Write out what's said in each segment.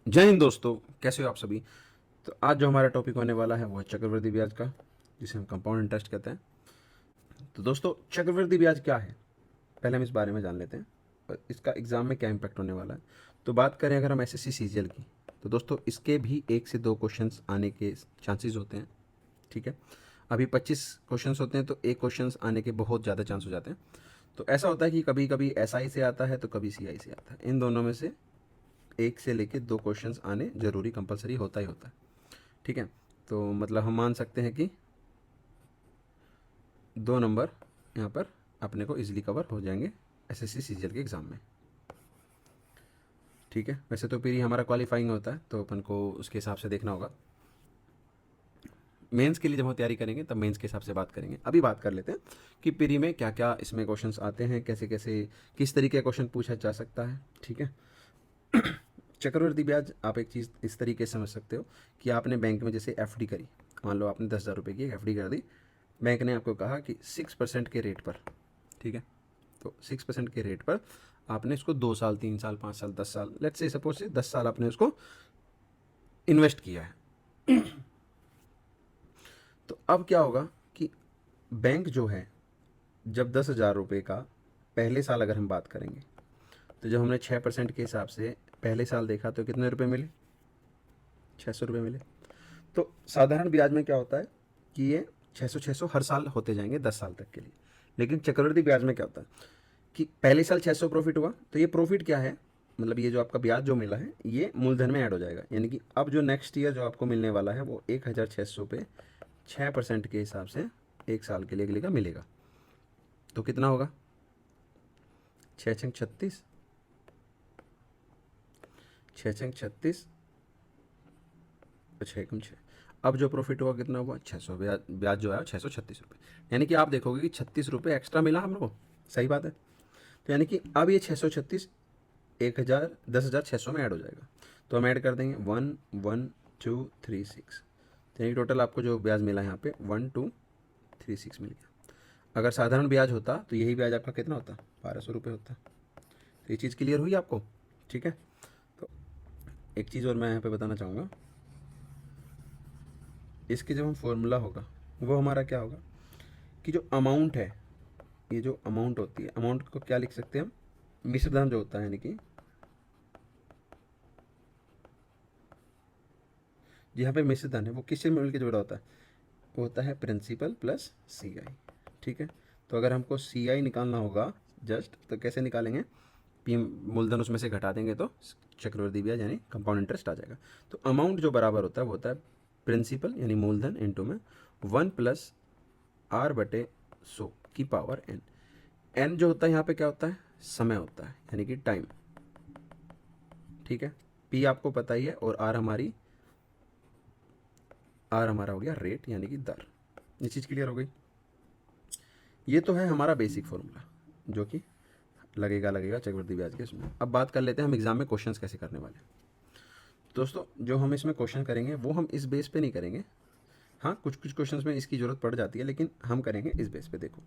जय हिंद दोस्तों, कैसे हो आप सभी। तो आज जो हमारा टॉपिक होने वाला है वो है चक्रवृद्धि ब्याज का, जिसे हम कंपाउंड इंटरेस्ट कहते हैं। तो दोस्तों, चक्रवृद्धि ब्याज क्या है, पहले हम इस बारे में जान लेते हैं और इसका एग्जाम में क्या इम्पैक्ट होने वाला है। तो बात करें अगर हम एसएससी सीजीएल की, तो दोस्तों इसके भी 1 से 2 क्वेश्चंस आने के चांसेस होते हैं। ठीक है, अभी 25 क्वेश्चंस होते हैं तो एक क्वेश्चंस आने के बहुत ज़्यादा चांस हो जाते हैं। तो ऐसा होता है कि कभी कभी एसआई से आता है तो कभी सीआई से आता है। इन दोनों में से 1 से लेके 2 क्वेश्चंस आने जरूरी कंपलसरी होता ही होता है। ठीक है, तो मतलब हम मान सकते हैं कि 2 नंबर यहाँ पर अपने को इजीली कवर हो जाएंगे एसएससी सीजीएल के एग्ज़ाम में। ठीक है, वैसे तो प्री हमारा क्वालिफाइंग होता है तो अपन को उसके हिसाब से देखना होगा। मेंस के लिए जब हम तैयारी करेंगे तब मेंस के हिसाब से बात करेंगे। अभी बात कर लेते हैं कि प्री में क्या क्या इसमें क्वेश्चंस आते हैं, कैसे कैसे किस तरीके का क्वेश्चन पूछा जा सकता है। ठीक है, चक्रवृद्धि ब्याज आप एक चीज़ इस तरीके से समझ सकते हो कि आपने बैंक में जैसे एफडी करी, मान लो आपने 10,000 रुपये की एफडी कर दी। बैंक ने आपको कहा कि 6% के रेट पर, ठीक है, तो 6% के रेट पर आपने इसको 2 साल, 3 साल, 5 साल, 10 साल, लेट्स से सपोज से 10 साल आपने उसको इन्वेस्ट किया है। तो अब क्या होगा कि बैंक जो है, जब 10,000 रुपये का पहले साल अगर हम बात करेंगे, तो जब हमने 6% के हिसाब से पहले साल देखा तो कितने रुपए मिले, 600 रुपये मिले। तो साधारण ब्याज में क्या होता है कि ये 600 हर साल होते जाएंगे 10 साल तक के लिए। लेकिन चक्रवृद्धि ब्याज में क्या होता है कि पहले साल 600 प्रॉफिट हुआ तो ये प्रॉफिट क्या है, मतलब ये जो आपका ब्याज जो मिला है ये मूलधन में ऐड हो जाएगा। यानी कि अब जो नेक्स्ट ईयर जो आपको मिलने वाला है वो 1,600 पे 6% के हिसाब से 1 साल के लिए अगले का मिलेगा। तो कितना होगा, 6×6 = 36, 6×6 = 36, 6×6। अब जो प्रॉफिट हुआ कितना हुआ, 600। ब्याज ब्याज जो है 636 रुपये। यानी कि आप देखोगे कि 36 रुपये एक्स्ट्रा मिला हम लोग को। सही बात है। तो यानी कि अब ये 636 10,600 में ऐड हो जाएगा। तो हम ऐड कर देंगे 1,1,2,3,6। तो यानी टोटल आपको जो ब्याज मिला है यहाँ पे 1,2,3,6 मिल गया। अगर साधारण ब्याज होता तो यही ब्याज आपका कितना होता, 1,200 रुपये होता। तो ये चीज़ क्लियर हुई आपको। ठीक है, तो एक चीज़ और मैं यहाँ पे बताना चाहूँगा, इसके जब हम फॉर्मूला होगा वो हमारा क्या होगा कि जो अमाउंट है, ये जो अमाउंट होती है, अमाउंट को क्या लिख सकते हैं हम, मिश्रधन जो होता है, यानी कि यहाँ पे मिश्रधन है वो किससे मिलकर जुड़ा होता है, वो होता है प्रिंसिपल प्लस सी आई। ठीक है, तो अगर हमको सी आई निकालना होगा जस्ट, तो कैसे निकालेंगे, पी मूलधन उसमें से घटा देंगे तो चक्रवृद्धि ब्याज यानी कंपाउंड इंटरेस्ट आ जाएगा। तो अमाउंट जो बराबर होता है वो होता है प्रिंसिपल यानी मूलधन इंटू में 1+r/100 की पावर n। एन जो होता है यहाँ पे क्या होता है, समय होता है यानी कि टाइम। ठीक है, पी आपको पता ही है, और आर हमारा हो गया रेट यानी कि दर। ये चीज़ क्लियर हो गई। ये तो है हमारा बेसिक फॉर्मूला जो कि लगेगा चक्रवृद्धि ब्याज के इसमें। अब बात कर लेते हैं हम एग्जाम में क्वेश्चंस कैसे करने वाले हैं। दोस्तों, जो हम इसमें क्वेश्चन करेंगे वो हम इस बेस पे नहीं करेंगे। हाँ, कुछ कुछ क्वेश्चंस में इसकी ज़रूरत पड़ जाती है, लेकिन हम करेंगे इस बेस पे। देखो,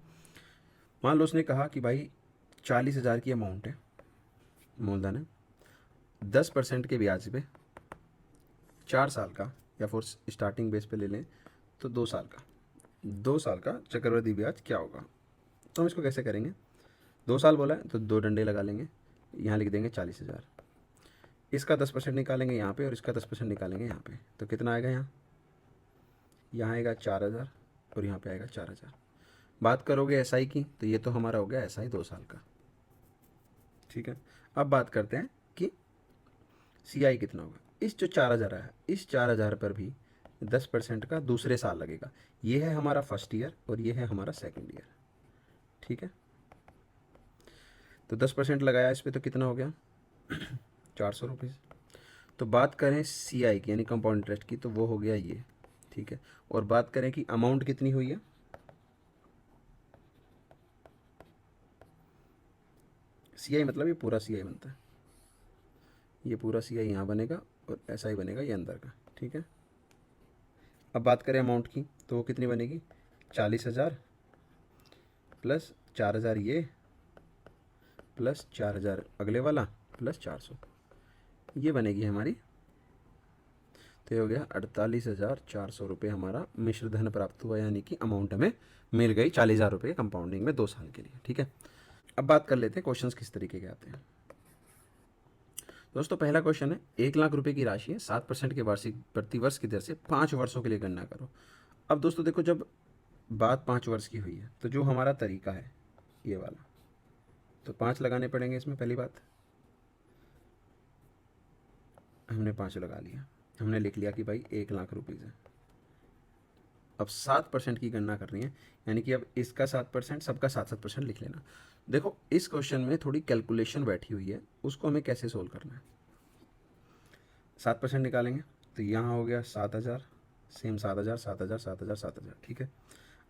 मान लो उसने कहा कि भाई 40,000 की अमाउंट है, मूलधन है, 10% के ब्याज पे 4 साल का, या फिर स्टार्टिंग बेस पे ले लें तो 2 साल का, 2 साल का चक्रवृद्धि ब्याज क्या होगा। तो हम इसको कैसे करेंगे, 2 साल बोला है तो 2 डंडे लगा लेंगे, यहाँ लिख देंगे 40,000। इसका 10% निकालेंगे यहाँ पे और इसका 10% निकालेंगे यहाँ पे, तो कितना आएगा, यहाँ आएगा 4,000 और यहाँ पे आएगा 4,000। बात करोगे एसआई की तो ये तो हमारा हो गया एसआई 2 साल का। ठीक है, अब बात करते हैं कि सीआई कितना होगा। इस जो 4,000 है, इस 4,000 पर भी 10% का दूसरे साल लगेगा। ये है हमारा फर्स्ट ईयर और ये है हमारा सेकेंड ईयर। ठीक है, तो 10% लगाया इस पर तो कितना हो गया 400 रुपीज़। तो बात करें सी आई की यानी कंपाउंड इंटरेस्ट की, तो वो हो गया ये। ठीक है, और बात करें कि अमाउंट कितनी हुई है, सी आई मतलब ये पूरा सी आई बनता है, ये पूरा सी आई यहाँ बनेगा और ऐसा ही बनेगा ये अंदर का। ठीक है, अब बात करें अमाउंट की तो वो कितनी बनेगी, 40,000 प्लस 4,000 ये, प्लस 4,000 अगले वाला, प्लस 400, ये बनेगी हमारी तो ये हो गया 48,400 रुपये हमारा मिश्र धन प्राप्त हुआ, यानी कि अमाउंट हमें मिल गई 40,000 रुपये कंपाउंडिंग में 2 साल के लिए। ठीक है, अब बात कर लेते हैं क्वेश्चंस किस तरीके के आते हैं। दोस्तों पहला क्वेश्चन है 1,00,000 रुपये की राशि है, 7% के वार्षिक प्रतिवर्ष की दर से 5 वर्षों के लिए गणना करो। अब दोस्तों देखो, जब बात 5 वर्ष की हुई है तो जो हमारा तरीका है ये वाला, तो 5 लगाने पड़ेंगे इसमें। पहली बात, हमने 5 लगा लिया, हमने लिख लिया कि भाई 1,00,000 रुपीज़ है। अब 7% की गणना करनी है, यानी कि अब इसका 7%, सबका 7-7% लिख लेना। देखो इस क्वेश्चन में थोड़ी कैलकुलेशन बैठी हुई है, उसको हमें कैसे सोल्व करना है। 7% निकालेंगे तो यहाँ हो गया 7,000, सेम 7,000 7,000 7,000 7,000। ठीक है,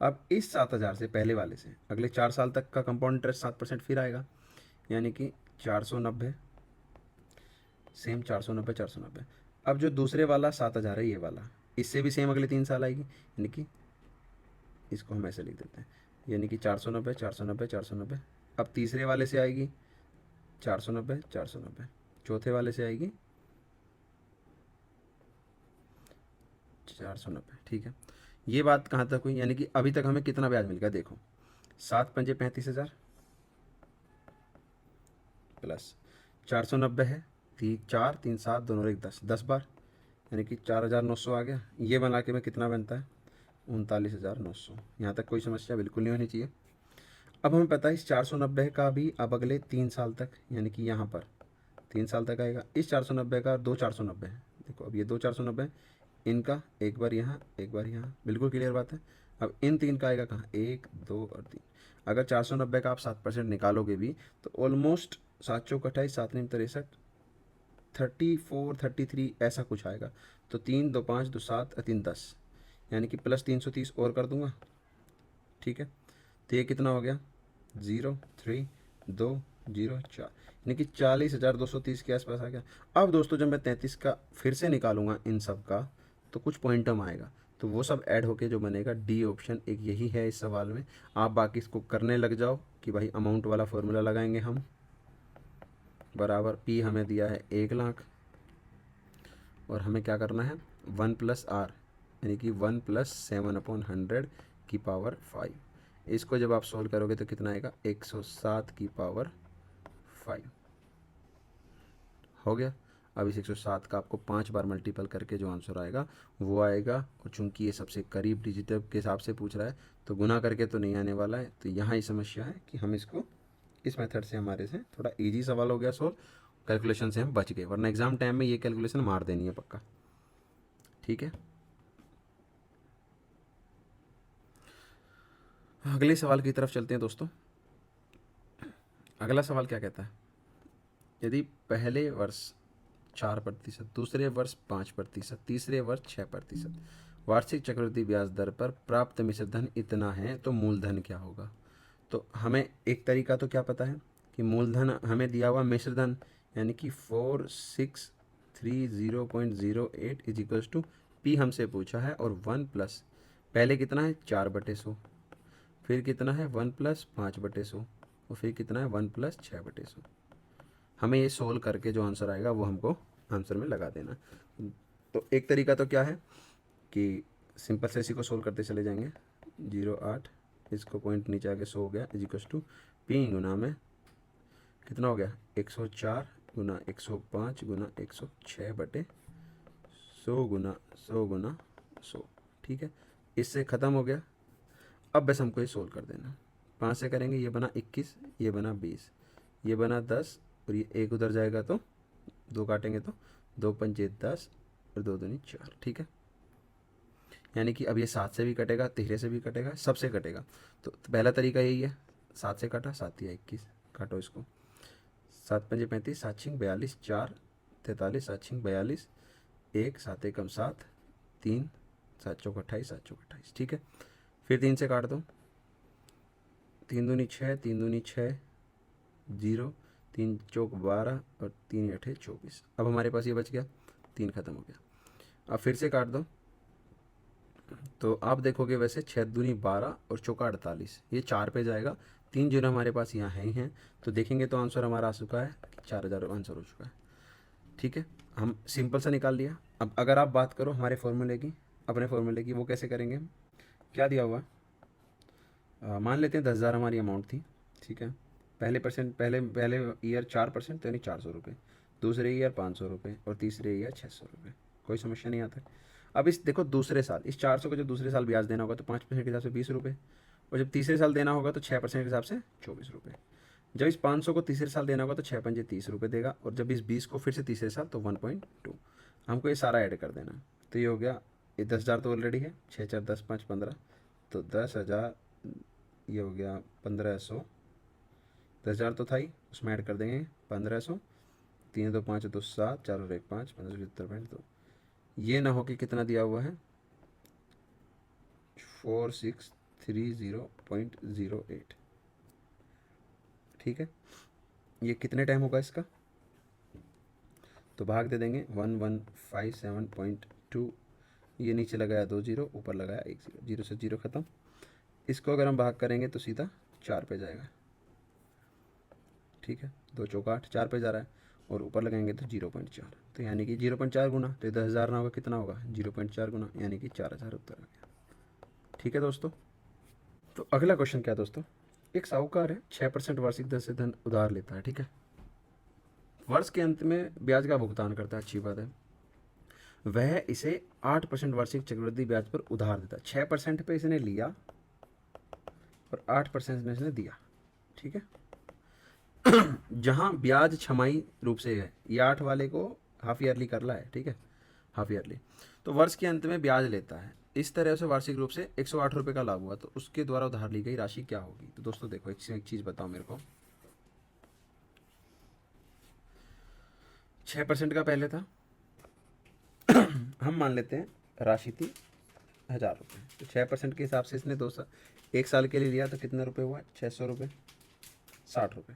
अब इस 7,000 से पहले वाले से अगले 4 साल तक का कंपाउंड इंटरेस्ट 7% फिर आएगा, यानी कि 490, सेम 490 490। अब जो दूसरे वाला 7,000 है ये वाला, इससे भी सेम अगले 3 साल आएगी, यानी कि इसको हम ऐसे लिख देते हैं, यानी कि 490 490 490। अब तीसरे वाले से आएगी 490 490, चौथे वाले से आएगी 490। ठीक है, ये बात कहाँ तक हुई, यानी कि अभी तक हमें कितना ब्याज मिल गया देखो, 7 पंजे 35,000 प्लस 490 है, 4 3 7 दोनों एक 10, 10 बार, यानी कि 4,900 आ गया। ये बना के में कितना बनता है, 39,900। यहाँ तक कोई समस्या बिल्कुल नहीं होनी चाहिए। अब हमें पता है इस 490 का भी अब अगले 3 साल तक, यानी कि यहाँ पर 3 साल तक आएगा। इस 490 का 2 490 है, देखो अब ये 2 490, इनका एक बार यहाँ एक बार यहाँ, बिल्कुल क्लियर बात है। अब इन 3 का आएगा कहाँ, 1 2 और 3। अगर 490 का आप 7% निकालोगे भी तो ऑलमोस्ट 7 चौक 28 7 9 63 34 33 ऐसा कुछ आएगा। तो 3 2 5 2 7 3 10, यानी कि प्लस 330 और कर दूंगा। ठीक है, तो ये कितना हो गया, 0 3 2 0 4, यानी कि 40,230 के आसपास आ गया। अब दोस्तों जब मैं 33 का फिर से निकालूंगा इन सब का तो कुछ पॉइंटम आएगा, तो वो सब ऐड होके जो बनेगा डी ऑप्शन एक यही है इस सवाल में। आप बाकी इसको करने लग जाओ कि भाई अमाउंट वाला फॉर्मूला लगाएंगे हम, बराबर पी हमें दिया है 1,00,000 और हमें क्या करना है 1 प्लस आर, यानी कि 1 प्लस 7/100 की पावर 5। इसको जब आप सोल्व करोगे तो कितना आएगा, 107 की पावर 5 हो गया। अब इस 107 का आपको 5 बार मल्टीपल करके जो आंसर आएगा वो आएगा, और चूंकि ये सबसे करीब डिजिट के हिसाब से पूछ रहा है तो गुना करके तो नहीं आने वाला है। तो यहाँ ही समस्या है कि हम इसको इस मेथड से हमारे से थोड़ा इजी सवाल हो गया सोल्व, कैलकुलेशन से हम बच गए, वरना एग्जाम टाइम में ये कैलकुलेशन मार देनी है पक्का। ठीक है, अगले सवाल की तरफ चलते हैं दोस्तों। अगला सवाल क्या कहता है, यदि पहले वर्ष 4%, दूसरे वर्ष 5%, तीसरे वर्ष 6%, वार्षिक चक्रवृद्धि ब्याज दर पर प्राप्त मिश्र धन इतना है तो मूलधन क्या होगा। तो हमें एक तरीका तो क्या पता है कि मूलधन हमें दिया हुआ मिश्र धन, यानी कि 4630.08 इज इक्वल्स टू पी हमसे पूछा है, और 1 प्लस पहले कितना है 4/100, फिर कितना है 1 प्लस 5/100, और फिर कितना है 1 प्लस 6/100। हमें ये सोल्व करके जो आंसर आएगा वो हमको आंसर में लगा देना। तो एक तरीका तो क्या है कि सिंपल से इसी को सोल्व करते चले जाएंगे, 0.8 इसको पॉइंट नीचे आके 100 हो गया इज इक्वल्स टू पी गुना में कितना हो गया 104 गुना 105 गुना 106/100 गुना 100 गुना 100। ठीक है, इससे ख़त्म हो गया। अब बस हमको ये सोल्व कर देना, 5 से करेंगे, ये बना 21, ये बना 20, ये बना 10, और ये एक उधर जाएगा तो 2 काटेंगे तो 2 पंजे 10 और 2 दूनी 4। ठीक है, यानी कि अब ये 7 से भी कटेगा, 13 से भी कटेगा, सबसे कटेगा। तो पहला तरीका यही है, 7 से काटा, 7 या 21, काटो इसको, 7 पंजे 35, 7 छिंग 42, 4 43, 7 छिंग 42, 1 7 एकम 7, 3 7 चौक 28, 7 चौक 28। ठीक है, फिर 3 से काट दो, 3 दूनी 6, 3 दूनी 6, 0, 3 चौक 12 और 3 8 24। अब हमारे पास ये बच गया, 3 खत्म हो गया। अब फिर से काट दो, तो आप देखोगे वैसे 6 दूनी 12 और चौका 48, ये 4 पे जाएगा, 3 जीरो हमारे पास यहाँ है ही हैं, तो देखेंगे तो आंसर हमारा आ चुका है कि 4,000 आंसर हो चुका है। ठीक है, हम सिंपल सा निकाल लिया। अब अगर आप बात करो हमारे फॉर्मूले की, अपने फॉर्मूले की, वो कैसे करेंगे हम? क्या दिया हुआ? मान लेते हैं 10,000 हमारी अमाउंट थी, ठीक है। पहले पहले ईयर 4%, तो यानी 400 रुपये, दूसरे ईयर 500 रुपये, और तीसरे ईयर 600 रुपये। कोई समस्या नहीं आता। अब इस देखो दूसरे साल इस 400 को जब दूसरे साल ब्याज देना होगा तो 5% के हिसाब से 20 रुपये, और जब तीसरे साल देना होगा तो 6% के हिसाब से 24 रुपये। जब इस 500 को तीसरे साल देना होगा तो 6 पंजे 30 रुपये देगा, और जब इस 20 को फिर से तीसरे साल तो 1.2। हमको ये सारा ऐड कर देना। तो ये हो गया, ये 10,000 तो ऑलरेडी है, 6 4 10 5 15, तो 10,000, ये हो गया 1500। 10,000 तो था ही, उसमें ऐड कर देंगे 1500, 3 2 5 2 7, 4 और 1 5, 1575। ये ना हो कि कितना दिया हुआ है, 4630.08। ठीक है, ये कितने टाइम होगा इसका? तो भाग दे देंगे 1157.2, ये नीचे लगाया 2 जीरो, ऊपर लगाया 1 जीरो, जीरो से जीरो ख़त्म। इसको अगर हम भाग करेंगे तो सीधा 4 पे जाएगा, ठीक है, 2 चौका 8, 4 पे जा रहा है, और ऊपर लगाएंगे तो 0.4, तो यानी कि 0.4 गुना, तो 10,000 ना होगा कितना होगा, 0.4 गुना, यानी कि 4,000 उत्तर आ गया। ठीक है दोस्तों, तो अगला क्वेश्चन क्या है दोस्तों? एक साहूकार है, 6% वार्षिक दर से धन उधार लेता है, ठीक है। वर्ष के अंत में ब्याज का भुगतान करता है, अच्छी बात है। वह इसे 8% वार्षिक चक्रवृद्धि ब्याज पर उधार देता है। 6% पे इसने लिया और 8% इसने दिया, ठीक है। जहां ब्याज छमाही रूप से है, ये 8 वाले को हाफ ईयरली करला है, ठीक है, हाफ ईयरली। तो वर्ष के अंत में ब्याज लेता है, इस तरह से वार्षिक रूप से 108 रुपये का लाभ हुआ, तो उसके द्वारा उधार ली गई राशि क्या होगी? तो दोस्तों देखो, एक चीज़ बताओ मेरे को, 6% का पहले था, हम मान लेते हैं राशि थी 1,000 रुपये, तो 6% के हिसाब से इसने 1 साल के लिए लिया, तो कितने रुपए हुआ? 600 रुपये, 60 रुपये,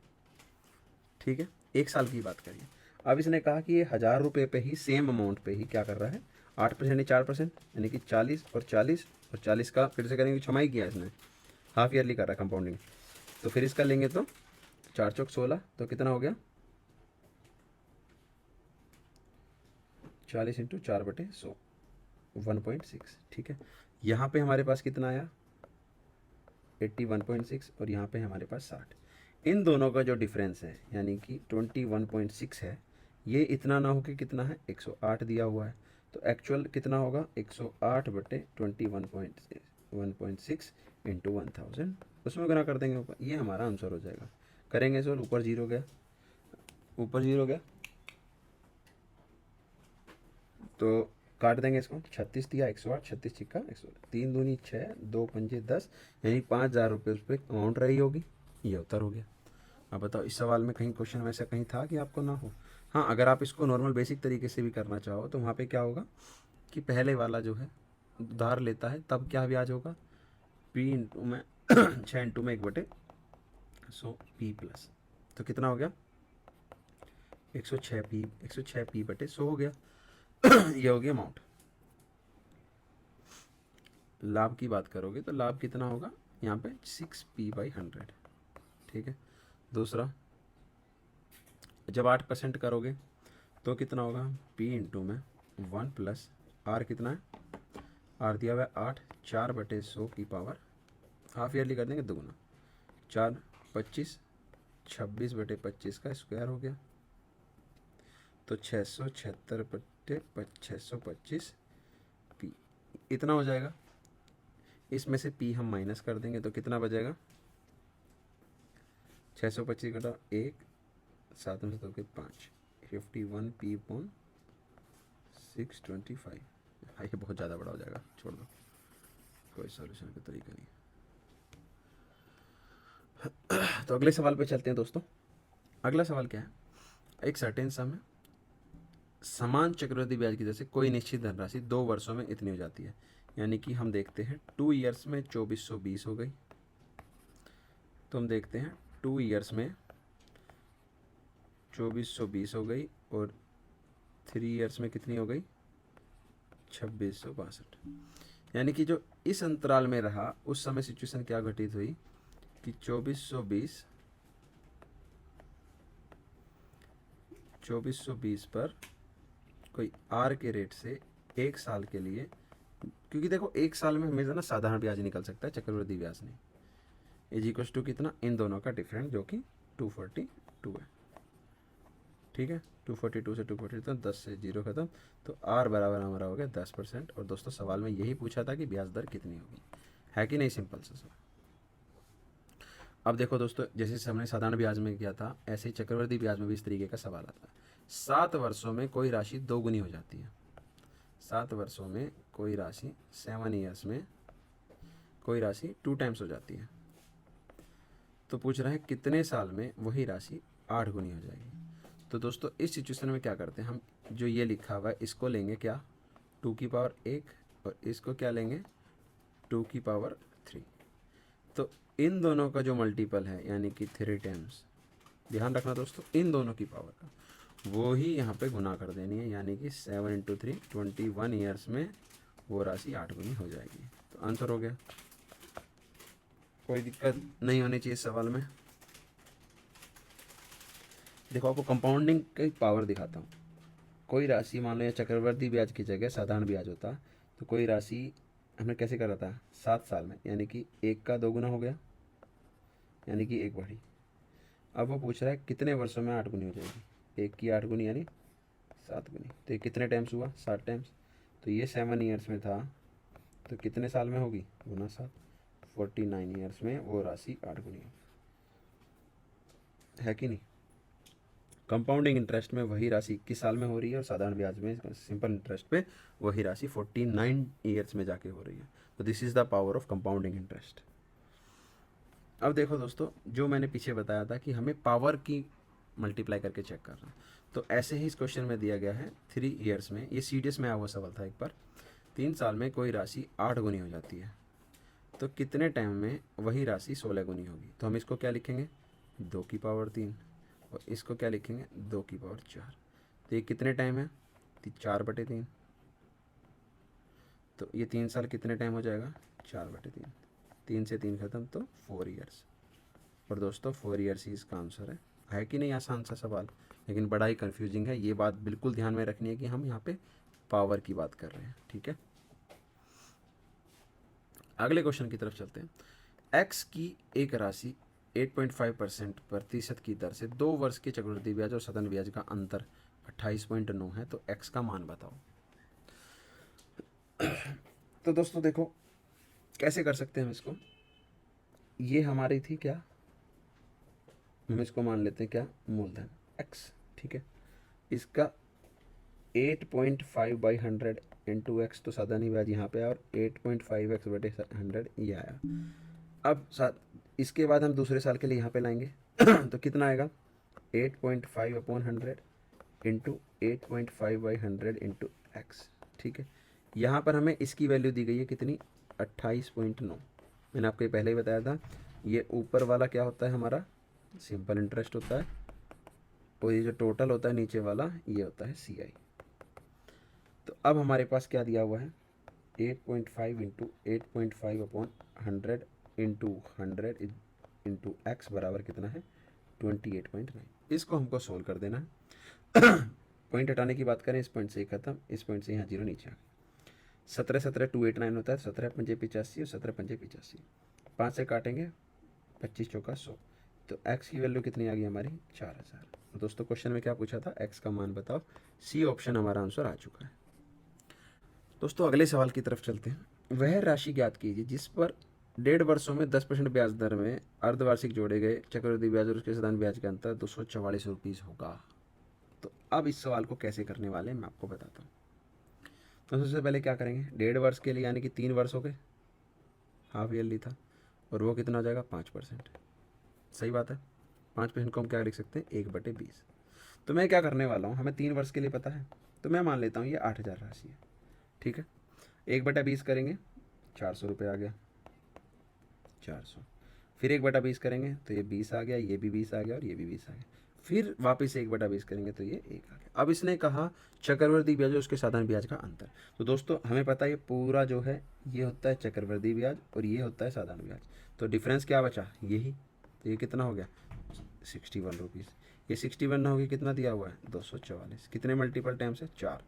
ठीक है, 1 साल की बात करिए। अब इसने कहा कि ये 1,000 रुपये पे ही, सेम अमाउंट पे ही क्या कर रहा है, 8% यानी 4%, यानी कि 40 और 40 और 40 का फिर से करेंगे, छमाही किया इसने, हाफ ईयरली कर रहा है कंपाउंडिंग। तो फिर इसका लेंगे तो 4 चौक 16, तो कितना हो गया, 40 इंटू 4/100, 1.6, ठीक है। यहाँ पे हमारे पास कितना आया, 81.6, और यहाँ पे हमारे पास 60। इन दोनों का जो डिफरेंस है यानी कि 21.6 है, ये इतना ना हो कि कितना है, 108 दिया हुआ है, तो एक्चुअल कितना होगा, 108/21.6 इंटू 1000, उसमें गुना कर देंगे ऊपर, ये हमारा आंसर हो जाएगा। करेंगे सर, ऊपर जीरो गया, ऊपर जीरो गया, तो काट देंगे इसको, 36 दिया, 108, 36 छिक्का 108, 3 दूनी 6, 2 पंजे 10, यानी 5,000 रुपये उस पर अमाउंट रही होगी। ये उत्तर हो गया। अब बताओ, इस सवाल में कहीं क्वेश्चन वैसा कहीं था कि आपको ना हो? हाँ, अगर आप इसको नॉर्मल बेसिक तरीके से भी करना चाहो तो वहाँ पे क्या होगा कि पहले वाला जो है उधार लेता है, तब क्या ब्याज होगा, पी इंटू में 6 इंटू में 1/100 पी प्लस, तो कितना हो गया, 106 पी बटे 100 हो गया। ये हो गया अमाउंट। लाभ की बात करोगे तो लाभ कितना होगा यहाँ पे, 6p/100, ठीक है। दूसरा, जब 8% करोगे तो कितना होगा, p इंटू में 1 प्लस आर, कितना है, आर दिया हुआ है 8, 4/100 की पावर, हाफ ईयरली कर देंगे दुगुना, 4 25, 26/25 का स्क्वायर हो गया, तो 676/625 पी, इतना हो जाएगा। इसमें से पी हम माइनस कर देंगे तो कितना बचेगा, 625 घटा 1, 7 में 2 के 5, 51 p/625। हाँ, ये बहुत ज़्यादा बड़ा हो जाएगा, छोड़ दो, कोई सॉल्यूशन का तरीका नहीं। तो अगले सवाल पे चलते हैं दोस्तों। अगला सवाल क्या है, एक सर्टेन सम है, समान चक्रवृद्धि ब्याज की दर से कोई निश्चित धनराशि 2 वर्षों में इतनी हो जाती है, यानी कि हम देखते हैं 2 ईयर्स में 2420 हो गई, तो हम देखते हैं 2 ईयर्स में 2420 हो गई, और 3 ईयर्स में कितनी हो गई, 2662। यानी कि जो इस अंतराल में रहा उस समय सिचुएशन क्या घटित हुई कि 2420 पर कोई आर के रेट से 1 साल के लिए, क्योंकि देखो 1 साल में हमेशा ना साधारण ब्याज निकल सकता है, चक्रवृद्धि ब्याज नहीं, इज इक्वल टू कितना, इन दोनों का डिफरेंस जो कि 242 है। ठीक है, 242 से 242 तो 10 से 0 खत्म, तो आर बराबर हमारा हो गया 10%। और दोस्तों सवाल में यही पूछा था कि ब्याज दर कितनी होगी, है कि नहीं, सिंपल सा सवाल। अब देखो दोस्तों, जैसे हमने साधारण ब्याज में किया था, ऐसे ही चक्रवृद्धि ब्याज में भी इस तरीके का सवाल आता है। 7 वर्षों में कोई राशि दोगुनी हो जाती है। 7 वर्षों में कोई राशि, 7 ईयर्स में कोई राशि 2 टाइम्स हो जाती है। तो पूछ रहा है कितने साल में वही राशि 8 गुनी हो जाएगी। तो दोस्तों इस सिचुएशन में क्या करते हैं हम, जो ये लिखा हुआ है इसको लेंगे क्या, 2 की पावर 1, और इसको क्या लेंगे 2 की पावर 3। तो इन दोनों का जो मल्टीपल है यानी कि 3 टाइम्स, ध्यान रखना दोस्तों, इन दोनों की पावर का वो ही यहाँ पे गुना कर देनी है, यानी कि 7 इंटू 3, 21 ईयर्स में वो राशि 8 गुनी हो जाएगी। तो आंसर हो गया, कोई दिक्कत नहीं होनी चाहिए सवाल में। देखो आपको कंपाउंडिंग की पावर दिखाता हूँ। कोई राशि मान लो या चक्रवृद्धि ब्याज की जगह साधारण ब्याज होता, तो कोई राशि हमने कैसे करा था 7 साल में, यानी कि 1 का 2 गुना हो गया, यानी कि 1 बढ़ी। अब वो पूछ रहा है कितने वर्षों में 8 गुनी हो जाएगी, 1 की 8 गुनी यानी 7 गुनी। तो ये कितने टाइम्स हुआ, 7 टाइम्स। तो ये 7 ईयर्स में था, तो कितने साल में होगी, गुना 7, 49 ईयर्स में वो राशि 8 गुनी है कि नहीं। कंपाउंडिंग इंटरेस्ट में वही राशि किस साल में हो रही है, और साधारण ब्याज में सिंपल इंटरेस्ट पे वही राशि 49 ईयर्स में जाके हो रही है। तो this is the power of compounding interest. अब देखो दोस्तों, जो मैंने पीछे बताया था कि हमें पावर की मल्टीप्लाई करके चेक करना है, तो ऐसे ही इस क्वेश्चन में दिया गया है 3 ईयर्स में, ये सीडीएस में आया हुआ सवाल था एक बार, 3 साल में कोई राशि 8 गुनी हो जाती है, तो कितने टाइम में वही राशि 16 गुनी होगी। तो हम इसको क्या लिखेंगे, 2 की पावर 3, और इसको क्या लिखेंगे 2 की पावर 4। तो ये कितने टाइम है, 4/3। तो ये 3 साल कितने टाइम हो जाएगा, 4/3। 3 से 3 खत्म, तो 4 ईयर्स। और दोस्तों 4 ईयर्स ही इसका आंसर है कि नहीं, आसान सा सवाल, लेकिन बड़ा ही कन्फ्यूजिंग है। ये बात बिल्कुल ध्यान में रखनी है कि हम यहाँ पे पावर की बात कर रहे हैं। ठीक है, अगले क्वेश्चन की तरफ चलते हैं। एक्स की एक राशि 8.5% प्रतिशत की दर से 2 वर्ष के चक्रवृद्धि ब्याज और सतत ब्याज का अंतर 28.9 है, तो एक्स का मान बताओ। तो दोस्तों देखो कैसे कर सकते हैं हम इसको, ये हमारी थी क्या, हम इसको मान लेते हैं क्या, मूलधन एक्स। ठीक है, इसका 8.5 बाई 100 इंटू एक्स, तो साधारण ब्याज यहाँ पे आया, और 8.5x बटे 100 ये आया। अब इसके बाद हम दूसरे साल के लिए यहाँ पे लाएंगे तो कितना आएगा, 8.5/100 इंटू 8.5/100 इंटू एक्स। ठीक है, यहाँ पर हमें इसकी वैल्यू दी गई है कितनी, 28.9। मैंने आपको पहले ही बताया था, ये ऊपर वाला क्या होता है हमारा, सिंपल इंटरेस्ट होता है, और ये जो टोटल होता है नीचे वाला ये होता है CI। तो अब हमारे पास क्या दिया हुआ है, 8.5 इंटू 8.5/100 इंटू 100 इंटू एक्स बराबर कितना है, 28.9। इसको हमको सोल्व कर देना है। पॉइंट हटाने की बात करें, इस पॉइंट से ही खत्म, इस पॉइंट से यहाँ 0 नीचे आ गया। 17 17 289 होता है, 17 पंजे 85 और 17 पंजे 85, 5 से काटेंगे 25 चौका 100। तो एक्स की वैल्यू कितनी आ गई हमारी, 4000। तो दोस्तों क्वेश्चन में क्या पूछा था, एक्स का मान बताओ, सी ऑप्शन हमारा आंसर आ चुका है। दोस्तों अगले सवाल की तरफ चलते हैं। वह राशि ज्ञात कीजिए जिस पर 1.5 वर्षों में 10% ब्याज दर में अर्धवार्षिक जोड़े गए चक्रवृद्धि ब्याज और उसके साधारण ब्याज का अंतर 244 रुपीज़ होगा। तो अब इस सवाल को कैसे करने वाले हैं मैं आपको बताता हूँ। तो सबसे पहले क्या करेंगे, 1.5 वर्ष के लिए यानी कि 3 वर्ष हो गए, हाफ ईयरली था, और वो कितना हो जाएगा 5%। सही बात है, 5% को हम क्या लिख सकते हैं, 1/20। तो मैं क्या करने वाला हूँ, हमें 3 वर्ष के लिए पता है, तो मैं मान लेता हूँ ये 8000 राशि है। ठीक है, 1/20 करेंगे 400 रुपये आ गया, 400। फिर 1/20 करेंगे तो ये 20 आ गया, ये भी 20 आ गया, और ये भी 20 आ गया। फिर वापस 1/20 करेंगे तो ये 1 आ गया। अब इसने कहा चक्रवृद्धि ब्याज और उसके साधारण ब्याज का अंतर। तो दोस्तों हमें पता है ये पूरा जो है ये होता है चक्रवृद्धि ब्याज और ये होता है साधारण ब्याज। तो डिफरेंस क्या बचा, यही। तो ये कितना हो गया, 61 रुपीज़। ये 61 ना होगी, कितना दिया हुआ है, 244। कितने मल्टीपल टाइम्स है, 4।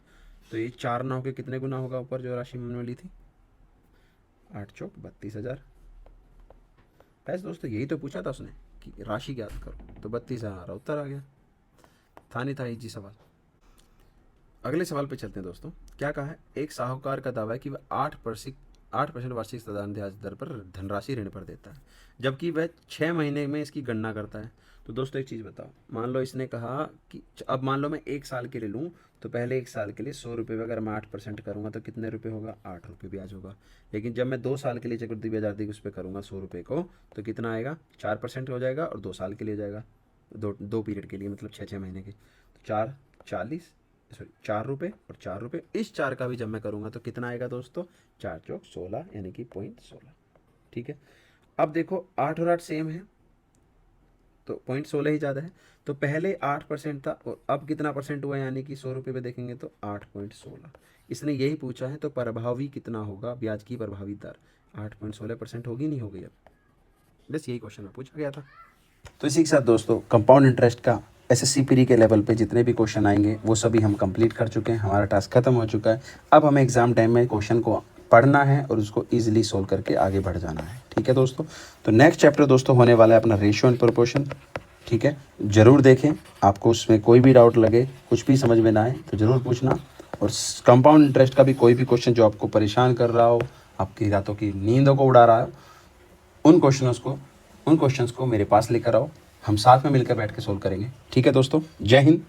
तो ये 4 9 के कितने गुना होगा ऊपर जो राशि हमने ली थी? 8 चौक 32,000। ऐसे दोस्तों यही तो पूछा था उसने कि राशि ज्ञात करो, तो 32,000 उत्तर आ गया। था नहीं था इजी सवाल। अगले सवाल पे चलते हैं दोस्तों। क्या कहा है? एक साहूकार का दावा है कि वह 8% वार्षिक साधारण ब्याज दर पर धनराशि ऋण पर देता है, जबकि वह 6 महीने में इसकी गणना करता है। तो दोस्तों एक चीज़ बताओ, मान लो इसने कहा कि अब मान लो मैं 1 साल के लिए लूँ, तो पहले 1 साल के लिए 100 रुपये अगर मैं 8% करूँगा तो कितने रुपये होगा? 8 रुपये ब्याज होगा। लेकिन जब मैं 2 साल के लिए चक्रवृद्धि ब्याज आदि उस पर करूँगा 100 रुपये को, तो कितना आएगा? 4% हो जाएगा और 2 साल के लिए जाएगा, दो पीरियड के लिए, मतलब 6 6 महीने के। तो 4 40, सॉरी 4 रुपये और 4 रुपये, इस 4 का भी जब मैं करूँगा तो कितना आएगा दोस्तों? 4 चौक 16, यानी कि 0.16। ठीक है। अब देखो 8 और 8 सेम है, तो 0.16 ही ज़्यादा है। तो पहले 8% था और अब कितना परसेंट हुआ, यानी कि 100 रुपये पे देखेंगे तो 8.16। इसने यही पूछा है, तो प्रभावी कितना होगा ब्याज की प्रभावी दर? 8.16% होगी, नहीं होगी? अब बस यही क्वेश्चन में पूछा गया था। तो इसी के साथ दोस्तों कंपाउंड इंटरेस्ट का एसएससी प्री के लेवल पे जितने भी क्वेश्चन आएंगे वो सभी हम कंप्लीट कर चुके हैं। हमारा टास्क खत्म हो चुका है। अब हमें एग्जाम टाइम में क्वेश्चन को पढ़ना है और उसको इजीली सोल्व करके आगे बढ़ जाना है। ठीक है दोस्तों। तो नेक्स्ट चैप्टर दोस्तों होने वाला है अपना रेशियो एंड प्रोपोर्शन। ठीक है, ज़रूर देखें। आपको उसमें कोई भी डाउट लगे, कुछ भी समझ में ना आए तो ज़रूर पूछना। और कंपाउंड इंटरेस्ट का भी कोई भी क्वेश्चन जो आपको परेशान कर रहा हो, आपकी रातों की नींदों को उड़ा रहा हो, उन क्वेश्चंस को मेरे पास लेकर आओ। हम साथ में मिलकर बैठ के सोल्व करेंगे। ठीक है दोस्तों, जय हिंद।